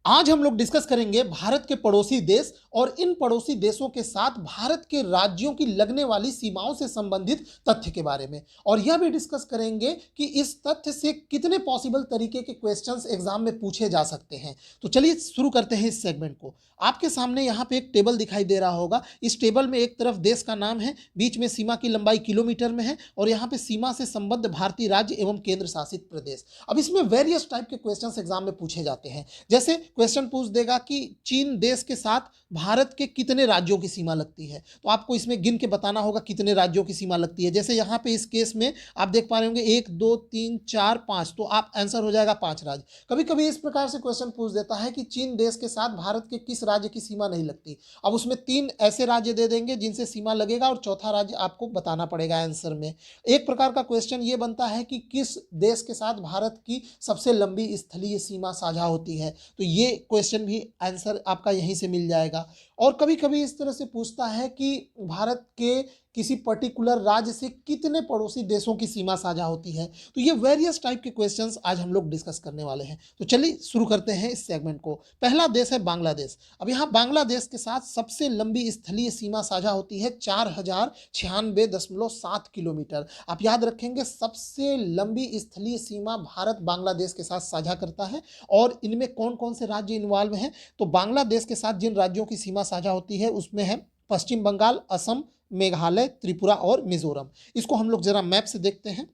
आज हम लोग डिस्कस करेंगे भारत के पड़ोसी देश और इन पड़ोसी देशों के साथ भारत के राज्यों की लगने वाली सीमाओं से संबंधित तथ्य के बारे में, और यह भी डिस्कस करेंगे कि इस तथ्य से कितने पॉसिबल तरीके के क्वेश्चंस एग्जाम में पूछे जा सकते हैं। तो चलिए शुरू करते हैं इस सेगमेंट को। आपके सामने यहाँ पे एक टेबल दिखाई दे रहा होगा। इस टेबल में एक तरफ देश का नाम है, बीच में सीमा की लंबाई किलोमीटर में है और यहाँ पे सीमा से संबद्ध भारतीय राज्य एवं केंद्र शासित प्रदेश। अब इसमें वेरियस टाइप के क्वेश्चंस एग्जाम में पूछे जाते हैं। जैसे क्वेश्चन पूछ देगा कि चीन देश के साथ भारत के कितने राज्यों की सीमा लगती है, तो आपको इसमें गिन के बताना होगा कितने राज्यों की सीमा लगती है। जैसे यहाँ पे इस केस में आप देख पा रहे होंगे 1 2 3 4 5, तो आप आंसर हो जाएगा 5 राज्य। कभी कभी इस प्रकार से क्वेश्चन पूछ देता है कि चीन देश के साथ भारत के किस राज्य की सीमा नहीं लगती। अब उसमें 3 ऐसे राज्य दे देंगे जिनसे सीमा लगेगा और चौथा राज्य आपको बताना पड़ेगा आंसर में। एक प्रकार का क्वेश्चन ये बनता है कि किस देश के साथ भारत की सबसे लंबी स्थलीय सीमा साझा होती है, तो ये क्वेश्चन भी आंसर आपका यहीं से मिल जाएगा। और कभी कभी इस तरह से पूछता है कि भारत के किसी पर्टिकुलर राज्य से कितने पड़ोसी देशों की सीमा साझा होती है। तो ये वेरियस टाइप के क्वेश्चंस आज हम लोग डिस्कस करने वाले हैं। तो चलिए शुरू करते हैं इस सेगमेंट को। पहला देश है बांग्लादेश। अब यहाँ बांग्लादेश के साथ सबसे लंबी स्थलीय सीमा साझा होती है 4096.7 किलोमीटर। आप याद रखेंगे, सबसे लंबी स्थलीय सीमा भारत बांग्लादेश के साथ साझा करता है। और इनमें कौन कौन से राज्य इन्वॉल्व हैं, तो बांग्लादेश के साथ जिन राज्यों की सीमा साझा होती है उसमें है पश्चिम बंगाल, असम, मेघालय, त्रिपुरा और मिजोरम। इसको हम लोग जरा मैप से देखते हैं।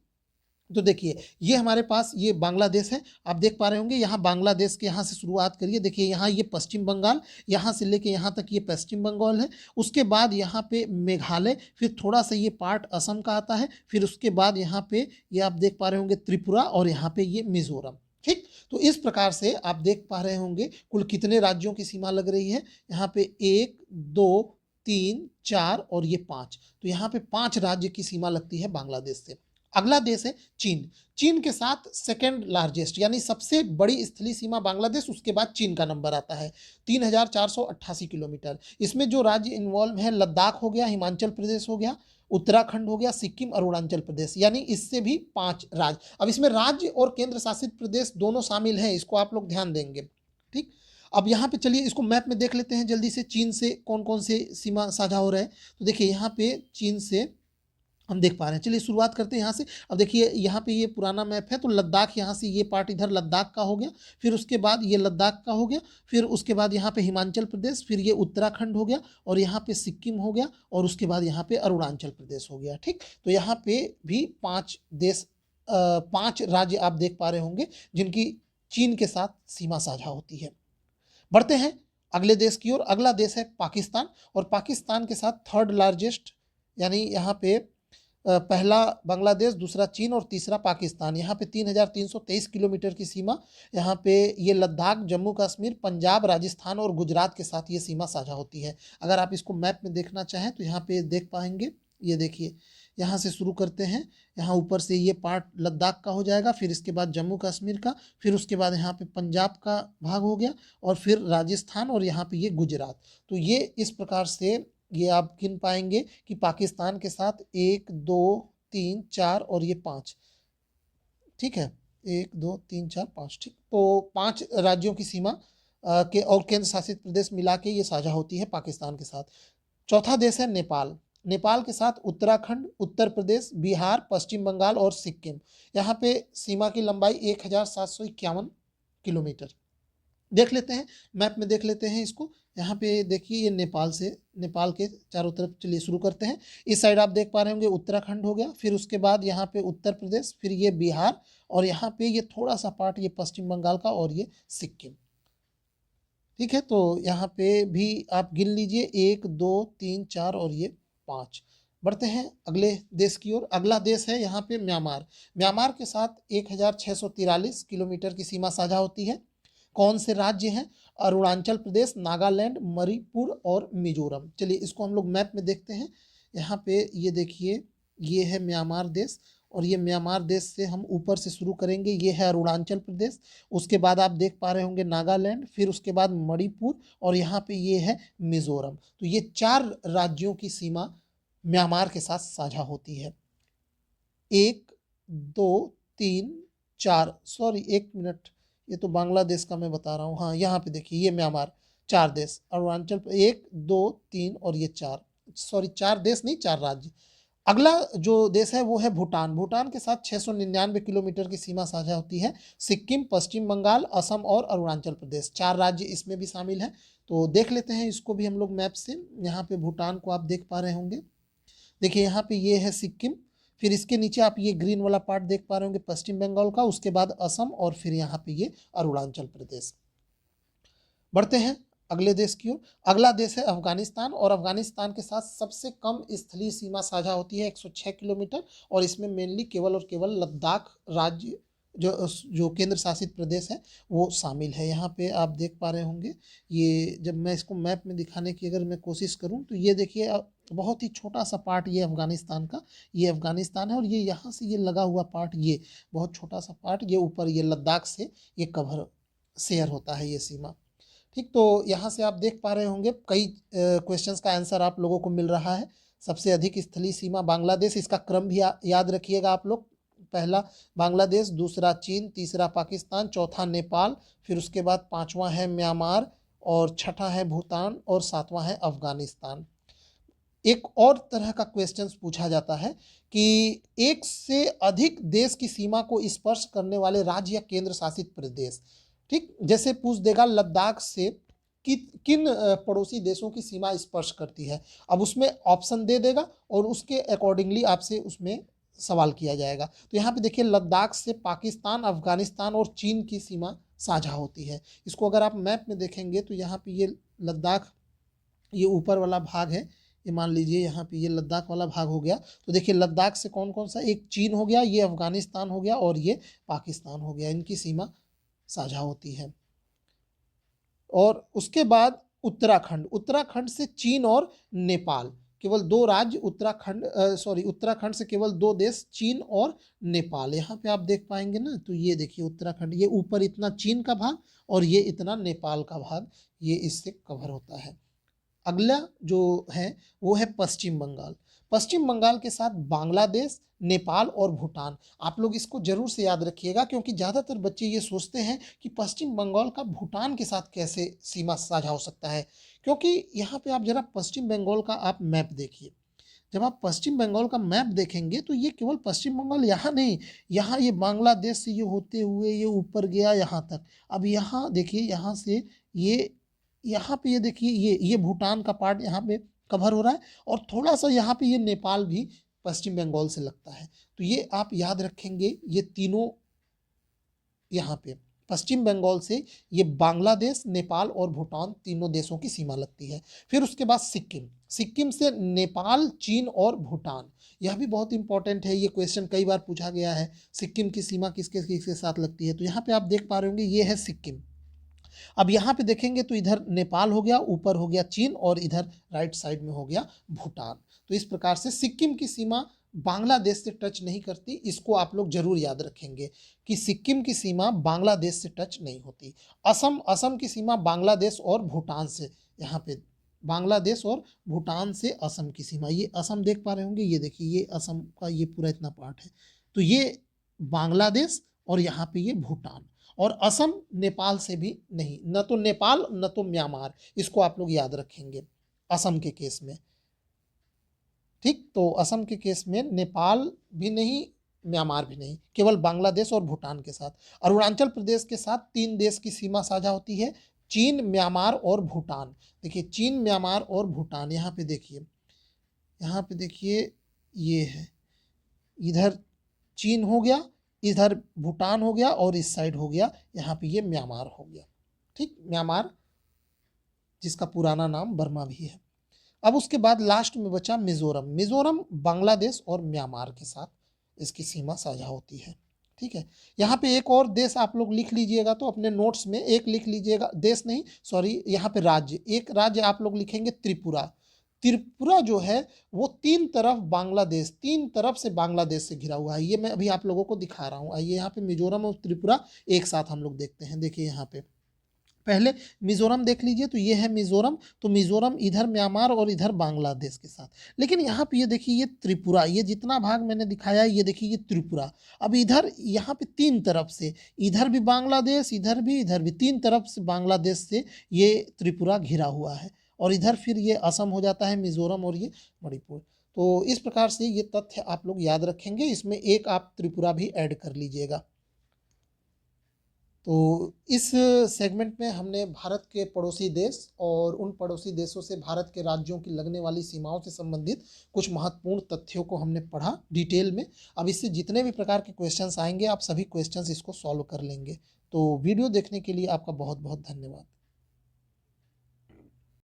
तो देखिए, ये हमारे पास ये बांग्लादेश है। आप देख पा रहे होंगे यहाँ बांग्लादेश के यहाँ से शुरुआत करिए। देखिए यहाँ ये पश्चिम बंगाल, यहाँ से लेके यहाँ तक ये पश्चिम बंगाल है। उसके बाद यहाँ पे मेघालय, फिर थोड़ा सा ये पार्ट असम का आता है, फिर उसके बाद यहाँ पे ये आप देख पा रहे होंगे त्रिपुरा और यहाँ पे ये मिजोरम। ठीक, तो इस प्रकार से आप देख पा रहे होंगे कुल कितने राज्यों की सीमा लग रही है। यहाँ पे 1 2 3 4 और ये 5, तो यहाँ पे 5 राज्य की सीमा लगती है बांग्लादेश से। अगला देश है चीन। चीन के साथ सेकेंड लार्जेस्ट यानी सबसे बड़ी स्थलीय सीमा बांग्लादेश, उसके बाद चीन का नंबर आता है 3488 किलोमीटर। इसमें जो राज्य इन्वॉल्व है, लद्दाख हो गया, हिमाचल प्रदेश हो गया, उत्तराखंड हो गया, सिक्किम, अरुणाचल प्रदेश, यानी इससे भी 5 राज्य। अब इसमें राज्य और केंद्र शासित प्रदेश दोनों शामिल हैं, इसको आप लोग ध्यान देंगे। ठीक, अब यहाँ पे चलिए इसको मैप में देख लेते हैं जल्दी से, चीन से कौन कौन से सीमा साझा हो रहे हैं। तो देखिए यहाँ पे चीन से हम देख पा रहे हैं। चलिए शुरुआत करते हैं यहाँ से। अब देखिए यहाँ पे ये पुराना मैप है, तो लद्दाख यहाँ से ये पार्ट इधर लद्दाख का हो गया, फिर उसके बाद ये लद्दाख का हो गया, फिर उसके बाद यहाँ पे हिमाचल प्रदेश, फिर ये उत्तराखंड हो गया और यहाँ पे सिक्किम हो गया और उसके बाद यहाँ पे अरुणाचल प्रदेश हो गया। ठीक, तो यहाँ पे भी 5 देश 5 राज्य आप देख पा रहे होंगे जिनकी चीन के साथ सीमा साझा होती है। बढ़ते हैं अगले देश की ओर। अगला देश है पाकिस्तान, और पाकिस्तान के साथ थर्ड लार्जेस्ट यानी यहाँ पे पहला बांग्लादेश, दूसरा चीन और तीसरा पाकिस्तान। यहाँ पे 3323 किलोमीटर की सीमा। यहाँ पे ये लद्दाख, जम्मू कश्मीर, पंजाब, राजस्थान और गुजरात के साथ ये सीमा साझा होती है। अगर आप इसको मैप में देखना चाहें तो यहाँ पे देख पाएंगे। ये देखिए, यहाँ से शुरू करते हैं, यहाँ ऊपर से ये पार्ट लद्दाख का हो जाएगा, फिर इसके बाद जम्मू कश्मीर का, फिर उसके बाद यहाँ पे पंजाब का भाग हो गया और फिर राजस्थान और यहाँ पे ये गुजरात। तो ये इस प्रकार से ये आप गिन पाएंगे कि पाकिस्तान के साथ 1 2 3 4 और ये 5। ठीक है, 1 2 3 4 5। ठीक, तो 5 राज्यों की सीमा के और केंद्र शासित प्रदेश मिला के ये साझा होती है पाकिस्तान के साथ। चौथा देश है नेपाल। नेपाल के साथ उत्तराखंड, उत्तर प्रदेश, बिहार, पश्चिम बंगाल और सिक्किम। यहाँ पे सीमा की लंबाई 1751 किलोमीटर। देख लेते हैं मैप में, देख लेते हैं इसको। यहाँ पे देखिए ये नेपाल से, नेपाल के चारों तरफ चलिए शुरू करते हैं। इस साइड आप देख पा रहे होंगे उत्तराखंड हो गया, फिर उसके बाद यहाँ पे उत्तर प्रदेश, फिर ये बिहार और यहाँ पे ये थोड़ा सा पार्ट ये पश्चिम बंगाल का और ये सिक्किम। ठीक है, तो यहाँ पे भी आप गिन लीजिए 1 2 3 4 और ये 5। बढ़ते हैं अगले देश की ओर। अगला देश है यहाँ पे म्यांमार। म्यांमार के साथ 1643 किलोमीटर की सीमा साझा होती है। कौन से राज्य हैं? अरुणाचल प्रदेश, नागालैंड, मणिपुर और मिजोरम। चलिए इसको हम लोग मैप में देखते हैं। यहाँ पे ये देखिए, ये है म्यांमार देश और ये म्यांमार देश से हम ऊपर से शुरू करेंगे। ये है अरुणाचल प्रदेश, उसके बाद आप देख पा रहे होंगे नागालैंड, फिर उसके बाद मणिपुर और यहाँ पे ये है मिजोरम। तो ये 4 राज्यों की सीमा म्यांमार के साथ साझा होती है। 1 2 3 4, सॉरी 1 मिनट, ये तो बांग्लादेश का मैं बता रहा हूँ। हाँ, यहाँ पे देखिए ये म्यांमार, 4 देश, अरुणाचल 1, 2, 3 और ये 4, सॉरी 4 देश नहीं 4 राज्य। अगला जो देश है वो है भूटान। भूटान के साथ 699 किलोमीटर की सीमा साझा होती है। सिक्किम, पश्चिम बंगाल, असम और अरुणाचल प्रदेश, 4 राज्य इसमें भी शामिल हैं। तो देख लेते हैं इसको भी हम लोग मैप से। यहाँ पे भूटान को आप देख पा रहे होंगे। देखिए यहाँ पे ये है सिक्किम, फिर इसके नीचे आप ये ग्रीन वाला पार्ट देख पा रहे होंगे पश्चिम बंगाल का, उसके बाद असम और फिर यहाँ पे ये अरुणाचल प्रदेश। बढ़ते हैं अगले देश की ओर। अगला देश है अफगानिस्तान, और अफगानिस्तान के साथ सबसे कम स्थलीय सीमा साझा होती है 106 किलोमीटर, और इसमें मेनली केवल और केवल लद्दाख राज्य जो केंद्र शासित प्रदेश है वो शामिल है। यहाँ पे आप देख पा रहे होंगे, ये जब मैं इसको मैप में दिखाने की अगर मैं कोशिश करूँ तो ये देखिए बहुत ही छोटा सा पार्ट ये अफगानिस्तान का, ये अफगानिस्तान है, और ये यहाँ से ये लगा हुआ पार्ट, ये बहुत छोटा सा पार्ट, ये ऊपर ये लद्दाख से ये कवर शेयर होता है ये सीमा। ठीक, तो यहाँ से आप देख पा रहे होंगे कई क्वेश्चंस का आंसर आप लोगों को मिल रहा है। सबसे अधिक स्थलीय सीमा बांग्लादेश, इसका क्रम भी याद रखिएगा आप लोग। पहला बांग्लादेश, दूसरा चीन, तीसरा पाकिस्तान, चौथा नेपाल, फिर उसके बाद पांचवा है म्यांमार, और छठा है भूटान, और सातवां है अफगानिस्तान। एक और तरह का क्वेश्चंस पूछा जाता है कि एक से अधिक देश की सीमा को स्पर्श करने वाले राज्य या केंद्र शासित प्रदेश। ठीक, जैसे पूछ देगा लद्दाख से किन पड़ोसी देशों की सीमा स्पर्श करती है, अब उसमें ऑप्शन दे देगा और उसके अकॉर्डिंगली आपसे उसमें सवाल किया जाएगा। तो यहाँ पे देखिए लद्दाख से पाकिस्तान, अफगानिस्तान और चीन की सीमा साझा होती है। इसको अगर आप मैप में देखेंगे तो यहाँ पे ये लद्दाख, ये ऊपर वाला भाग है, ये मान लीजिए यहाँ पे ये लद्दाख वाला भाग हो गया। तो देखिए लद्दाख से कौन कौन सा, एक चीन हो गया, ये अफगानिस्तान हो गया और ये पाकिस्तान हो गया, इनकी सीमा साझा होती है। और उसके बाद उत्तराखंड, उत्तराखंड से चीन और नेपाल, केवल 2 राज्य, उत्तराखंड से केवल 2 देश, चीन और नेपाल। यहाँ पे आप देख पाएंगे ना, तो ये देखिए उत्तराखंड, ये ऊपर इतना चीन का भाग और ये इतना नेपाल का भाग, ये इससे कवर होता है। अगला जो है वो है पश्चिम बंगाल। पश्चिम बंगाल के साथ बांग्लादेश, नेपाल और भूटान। आप लोग इसको जरूर से याद रखिएगा, क्योंकि ज़्यादातर बच्चे ये सोचते हैं कि पश्चिम बंगाल का भूटान के साथ कैसे सीमा साझा हो सकता है। क्योंकि यहाँ पे आप जरा पश्चिम बंगाल का आप मैप देखिए, जब आप पश्चिम बंगाल का मैप देखेंगे तो ये केवल पश्चिम बंगाल यहाँ नहीं, यहाँ ये बांग्लादेश से ये होते हुए ये ऊपर गया यहाँ तक। अब यहाँ देखिए, यहाँ से ये, यहाँ पे ये देखिए ये भूटान का पार्ट यहाँ पे कवर हो रहा है, और थोड़ा सा यहाँ पे ये नेपाल भी पश्चिम बंगाल से लगता है। तो ये आप याद रखेंगे, ये तीनों यहाँ पे पश्चिम बंगाल से ये बांग्लादेश, नेपाल और भूटान तीनों देशों की सीमा लगती है। फिर उसके बाद सिक्किम, सिक्किम से नेपाल, चीन और भूटान। यह भी बहुत इंपॉर्टेंट है, ये क्वेश्चन कई बार पूछा गया है, सिक्किम की सीमा किसके किसके साथ लगती है। तो यहाँ पे आप देख पा रहे होंगे ये है सिक्किम। अब यहाँ पे देखेंगे तो इधर नेपाल हो गया, ऊपर हो गया चीन, और इधर राइट साइड में हो गया भूटान। तो इस प्रकार से सिक्किम की सीमा बांग्लादेश से टच नहीं करती, इसको आप लोग जरूर याद रखेंगे कि सिक्किम की सीमा बांग्लादेश से टच नहीं होती। असम की सीमा बांग्लादेश और भूटान से, यहाँ पे बांग्लादेश और भूटान से असम की सीमा, ये असम देख पा रहे होंगे, ये देखिए ये असम का ये पूरा इतना पार्ट है। तो ये बांग्लादेश और यहाँ पे ये भूटान, और असम नेपाल से भी नहीं, न तो नेपाल न तो म्यांमार, इसको आप लोग याद रखेंगे असम के केस में। ठीक, तो असम के केस में नेपाल भी नहीं, म्यांमार भी नहीं, केवल बांग्लादेश और भूटान के साथ। अरुणाचल प्रदेश के साथ 3 देश की सीमा साझा होती है, चीन, म्यांमार और भूटान। देखिए चीन, म्यांमार और भूटान, यहाँ पे देखिए, यहाँ पे देखिए ये है, इधर चीन हो गया, इधर भूटान हो गया, और इस साइड हो गया यहाँ पे ये म्यांमार हो गया। ठीक, म्यांमार जिसका पुराना नाम बर्मा भी है। अब उसके बाद लास्ट में बचा मिजोरम। मिजोरम बांग्लादेश और म्यांमार के साथ इसकी सीमा साझा होती है। ठीक है, यहाँ पे एक और देश आप लोग लिख लीजिएगा, तो अपने नोट्स में एक लिख लीजिएगा, देश नहीं सॉरी, यहाँ पे राज्य, एक राज्य आप लोग लिखेंगे त्रिपुरा। त्रिपुरा जो है वो 3 तरफ बांग्लादेश, 3 तरफ से बांग्लादेश से घिरा हुआ है। ये मैं अभी आप लोगों को दिखा रहा हूँ। आइए यहाँ पे मिजोरम और त्रिपुरा एक साथ हम लोग देखते हैं। देखिए यहाँ पे पहले मिज़ोरम देख लीजिए, तो ये है मिज़ोरम, तो मिज़ोरम इधर म्यांमार और इधर बांग्लादेश के साथ। लेकिन यहाँ पे ये देखिए ये त्रिपुरा, ये जितना भाग मैंने दिखाया है ये देखिए ये त्रिपुरा। अब इधर यहाँ पे 3 तरफ से, इधर भी बांग्लादेश, इधर भी 3 तरफ से बांग्लादेश से ये त्रिपुरा घिरा हुआ है। और इधर फिर ये असम हो जाता है, मिज़ोरम और ये मणिपुर। तो इस प्रकार से ये तथ्य आप लोग याद रखेंगे, इसमें एक आप त्रिपुरा भी ऐड कर लीजिएगा। तो इस सेगमेंट में हमने भारत के पड़ोसी देश और उन पड़ोसी देशों से भारत के राज्यों की लगने वाली सीमाओं से संबंधित कुछ महत्वपूर्ण तथ्यों को हमने पढ़ा डिटेल में। अब इससे जितने भी प्रकार के क्वेश्चंस आएंगे आप सभी क्वेश्चंस इसको सॉल्व कर लेंगे। तो वीडियो देखने के लिए आपका बहुत बहुत धन्यवाद।